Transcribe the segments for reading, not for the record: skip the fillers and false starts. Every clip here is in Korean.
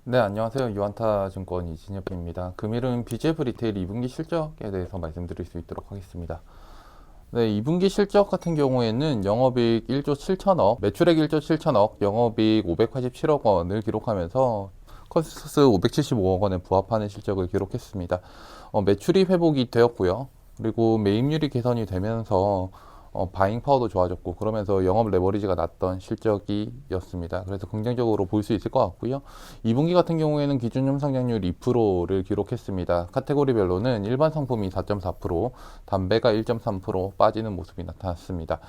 네, 안녕하세요. 유안타증권 이진엽입니다. 금일은 BGF 리테일 2분기 실적에 대해서 말씀드릴 수 있도록 하겠습니다. 네, 2분기 실적 같은 경우에는 영업이익 1조 7천억, 매출액 1조 7천억, 영업이익 587억 원을 기록하면서 컨센서스 575억 원에 부합하는 실적을 기록했습니다. 매출이 회복이 되었고요. 그리고 매입률이 개선이 되면서 바잉 파워도 좋아졌고 그러면서 영업 레버리지가 났던 실적이었습니다. 그래서 긍정적으로 볼 수 있을 것 같고요. 2분기 같은 경우에는 기준점 성장률 2%를 기록했습니다. 카테고리별로는 일반 상품이 4.4%, 담배가 1.3% 빠지는 모습이 나타났습니다.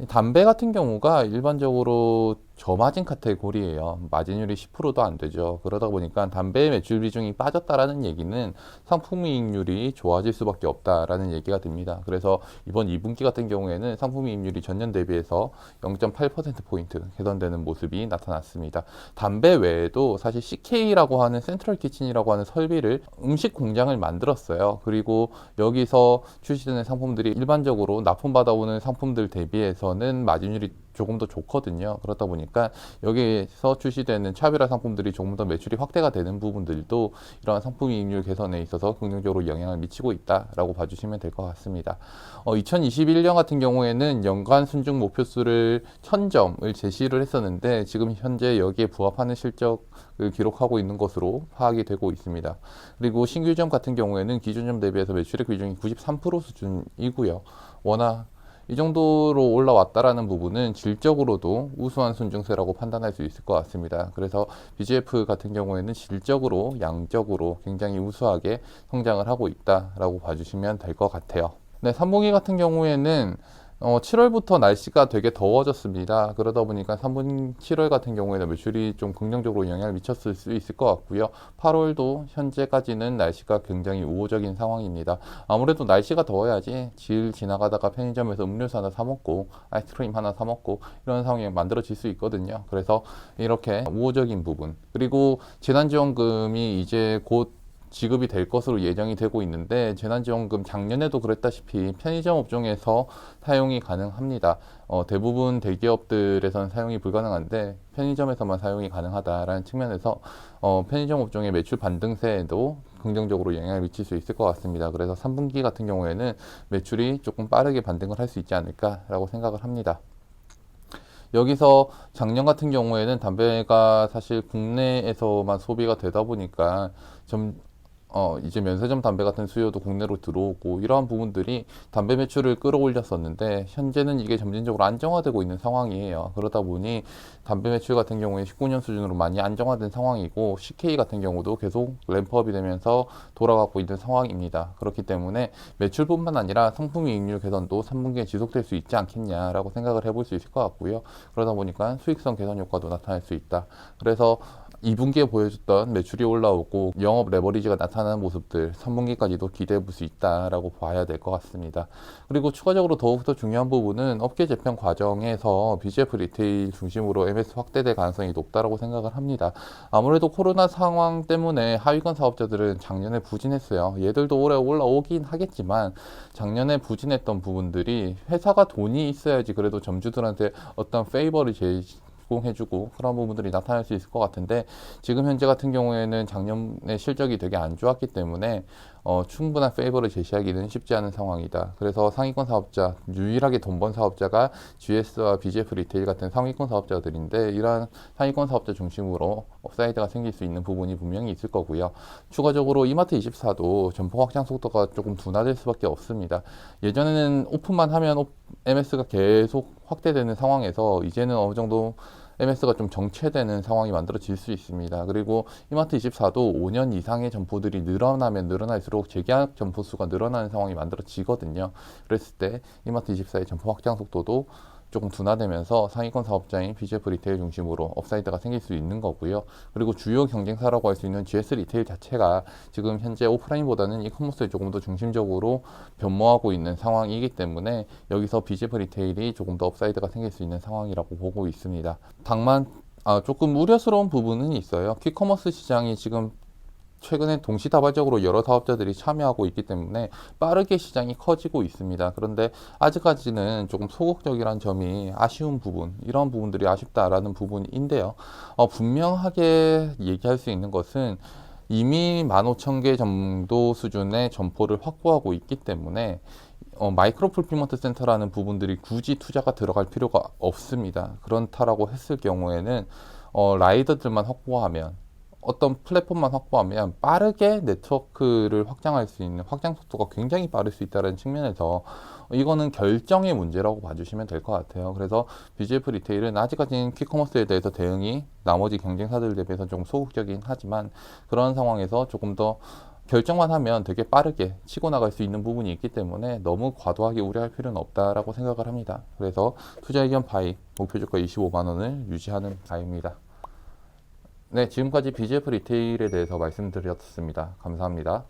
담배 같은 경우가 일반적으로 저마진 카테고리예요. 마진율이 10%도 안 되죠. 그러다 보니까 담배 매출 비중이 빠졌다라는 얘기는 상품이익률이 좋아질 수밖에 없다라는 얘기가 됩니다. 그래서 이번 2분기 같은 경우에는 상품이익률이 전년 대비해서 0.8%포인트 개선되는 모습이 나타났습니다. 담배 외에도 사실 CK라고 하는 센트럴 키친이라고 하는 설비를 음식 공장을 만들었어요. 그리고 여기서 출시되는 상품들이 일반적으로 납품받아오는 상품들 대비해서는 마진율이 조금 더 좋거든요. 그렇다 보니까 여기에서 출시되는 차별화 상품들이 조금 더 매출이 확대가 되는 부분들도 이러한 상품 이익률 개선에 있어서 긍정적으로 영향을 미치고 있다라고 봐주시면 될 것 같습니다. 2021년 같은 경우에는 연간 순증 목표수를 1000점을 제시를 했었는데 지금 현재 여기에 부합하는 실적을 기록하고 있는 것으로 파악이 되고 있습니다. 그리고 신규점 같은 경우에는 기준점 대비해서 매출액 비중이 93% 수준이고요. 워낙 이 정도로 올라왔다라는 부분은 질적으로도 우수한 순증세라고 판단할 수 있을 것 같습니다. 그래서 BGF 같은 경우에는 질적으로, 양적으로 굉장히 우수하게 성장을 하고 있다라고 봐주시면 될 것 같아요. 네, 3분기 같은 경우에는 7월부터 날씨가 되게 더워졌습니다. 그러다 보니까 3분 7월 같은 경우에는 매출이 좀 긍정적으로 영향을 미쳤을 수 있을 것 같고요. 8월도 현재까지는 날씨가 굉장히 우호적인 상황입니다. 아무래도 날씨가 더워야지 길 지나가다가 편의점에서 음료수 하나 사 먹고 아이스크림 하나 사 먹고 이런 상황이 만들어질 수 있거든요. 그래서 이렇게 우호적인 부분, 그리고 재난지원금이 이제 곧 지급이 될 것으로 예정이 되고 있는데 재난지원금 작년에도 그랬다시피 편의점 업종에서 사용이 가능합니다. 대부분 대기업들에서는 사용이 불가능한데 편의점에서만 사용이 가능하다라는 측면에서 편의점 업종의 매출 반등세에도 긍정적으로 영향을 미칠 수 있을 것 같습니다. 그래서 3분기 같은 경우에는 매출이 조금 빠르게 반등을 할 수 있지 않을까라고 생각을 합니다. 여기서 작년 같은 경우에는 담배가 사실 국내에서만 소비가 되다 보니까 좀 이제 면세점 담배 같은 수요도 국내로 들어오고 이러한 부분들이 담배 매출을 끌어올렸었는데 현재는 이게 점진적으로 안정화되고 있는 상황이에요. 그러다 보니 담배 매출 같은 경우에 19년 수준으로 많이 안정화된 상황이고 CK 같은 경우도 계속 램프업이 되면서 돌아가고 있는 상황입니다. 그렇기 때문에 매출뿐만 아니라 상품 이익률 개선도 3분기에 지속될 수 있지 않겠냐라고 생각을 해볼 수 있을 것 같고요. 그러다 보니까 수익성 개선 효과도 나타날 수 있다. 그래서 2분기에 보여줬던 매출이 올라오고 영업 레버리지가 나타나는 모습들 3분기까지도 기대해 볼 수 있다라고 봐야 될 것 같습니다. 그리고 추가적으로 더욱더 중요한 부분은 업계 재편 과정에서 BGF 리테일 중심으로 MS 확대될 가능성이 높다라고 생각을 합니다. 아무래도 코로나 상황 때문에 하위권 사업자들은 작년에 부진했어요. 얘들도 올해 올라오긴 하겠지만 작년에 부진했던 부분들이 회사가 돈이 있어야지 그래도 점주들한테 어떤 페이버를 제공해주고 그런 부분들이 나타날 수 있을 것 같은데 지금 현재 같은 경우에는 작년에 실적이 되게 안 좋았기 때문에 충분한 페이버를 제시하기는 쉽지 않은 상황이다. 그래서 상위권 사업자, 유일하게 돈 번 사업자가 GS와 BGF 리테일 같은 상위권 사업자들인데 이러한 상위권 사업자 중심으로 업사이드가 생길 수 있는 부분이 분명히 있을 거고요. 추가적으로 이마트24도 점포 확장 속도가 조금 둔화될 수밖에 없습니다. 예전에는 오픈만 하면 MS가 계속 확대되는 상황에서 이제는 어느 정도 MS가 좀 정체되는 상황이 만들어질 수 있습니다. 그리고 이마트24도 5년 이상의 점포들이 늘어나면 늘어날수록 재계약 점포 수가 늘어나는 상황이 만들어지거든요. 그랬을 때 이마트24의 점포 확장 속도도 조금 둔화되면서 상위권 사업자인 BGF 리테일 중심으로 업사이드가 생길 수 있는 거고요. 그리고 주요 경쟁사라고 할 수 있는 GS 리테일 자체가 지금 현재 오프라인보다는 이커머스에 조금 더 중심적으로 변모하고 있는 상황이기 때문에 여기서 BGF 리테일이 조금 더 업사이드가 생길 수 있는 상황이라고 보고 있습니다. 다만 조금 우려스러운 부분은 있어요. 퀵커머스 시장이 지금 최근에 동시다발적으로 여러 사업자들이 참여하고 있기 때문에 빠르게 시장이 커지고 있습니다. 그런데 아직까지는 조금 소극적이라는 점이 아쉬운 부분, 이런 부분들이 아쉽다라는 부분인데요. 분명하게 얘기할 수 있는 것은 이미 15,000개 정도 수준의 점포를 확보하고 있기 때문에 마이크로 풀피먼트 센터라는 부분들이 굳이 투자가 들어갈 필요가 없습니다. 그렇다라고 했을 경우에는 라이더들만 확보하면, 어떤 플랫폼만 확보하면 빠르게 네트워크를 확장할 수 있는 확장 속도가 굉장히 빠를 수 있다는 측면에서 이거는 결정의 문제라고 봐주시면 될 것 같아요. 그래서 BGF 리테일은 아직까지는 퀵커머스에 대해서 대응이 나머지 경쟁사들 대비해서 좀 소극적이긴 하지만, 그런 상황에서 조금 더 결정만 하면 되게 빠르게 치고 나갈 수 있는 부분이 있기 때문에 너무 과도하게 우려할 필요는 없다라고 생각을 합니다. 그래서 투자 의견 바이, 목표 주가 25만 원을 유지하는 바입니다. 네, 지금까지 BGF 리테일에 대해서 말씀드렸습니다. 감사합니다.